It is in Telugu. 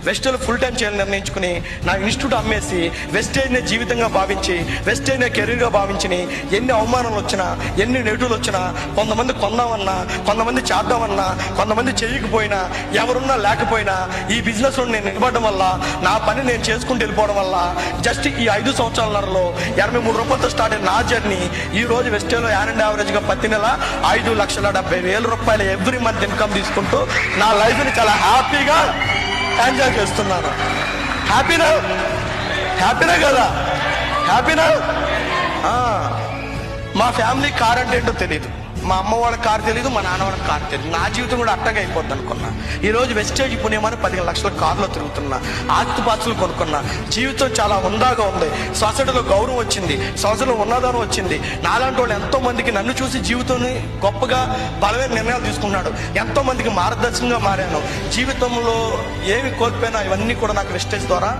వెస్టేజ్లో ఫుల్ టైం చేయాలని నిర్ణయించుకుని నా ఇన్స్టిట్యూట్ అమ్మేసి వెస్టేజ్నే జీవితంగా భావించి వెస్టేజ్నే కెరీర్గా భావించి ఎన్ని అవమానాలు వచ్చినా ఎన్ని నెగిటివ్లు వచ్చినా కొంతమంది కొందామన్నా కొంతమంది చేద్దామన్నా కొంతమంది చేయకపోయినా ఎవరున్నా లేకపోయినా ఈ బిజినెస్లో నేను నిలబడడం వల్ల నా పని నేను చేసుకుంటూ వెళ్ళిపోవడం వల్ల జస్ట్ ఈ 5 సంవత్సరాలన్నరలో 83 రూపాయలతో స్టార్ట్ అయిన నా జర్నీ ఈ రోజు వెస్టేజ్లో యావరేజ్గా ప్రతి నెల 5,70,000 రూపాయలు ఎవ్రీ మంత్ ఇన్కమ్ తీసుకుంటూ నా లైఫ్ని చాలా హ్యాపీగా ఎంజాయ్ చేస్తున్నాను. హ్యాపీనా కదా? హ్యాపీనా? మా ఫ్యామిలీ కార్ అంటే ఏంటో తెలియదు, మా అమ్మ వాళ్ళ కార్ తెలియదు, మా నాన్న వాళ్ళ కార్ తెలియదు. నా జీవితం కూడా అట్టగా అయిపోద్ది అనుకున్నా. ఈరోజు వెస్టేజ్ పుణ్యమని 15 లక్షల కార్లో తిరుగుతున్నా, ఆస్తిపాస్తులు కొనుక్కున్నా. జీవితం చాలా ఉందాగా ఉంది. సొసైటీలో గౌరవం వచ్చింది, సొసైటీలో ఉన్నదానం వచ్చింది. నాలాంటి వాళ్ళు ఎంతో మందికి నన్ను చూసి జీవితాన్ని గొప్పగా బలమైన నిర్ణయాలు తీసుకున్నాడు. ఎంతో మందికి మార్గదర్శకంగా మారాను. జీవితంలో ఏమి కోల్పోయినా ఇవన్నీ కూడా నాకు వెస్టేజ్ ద్వారా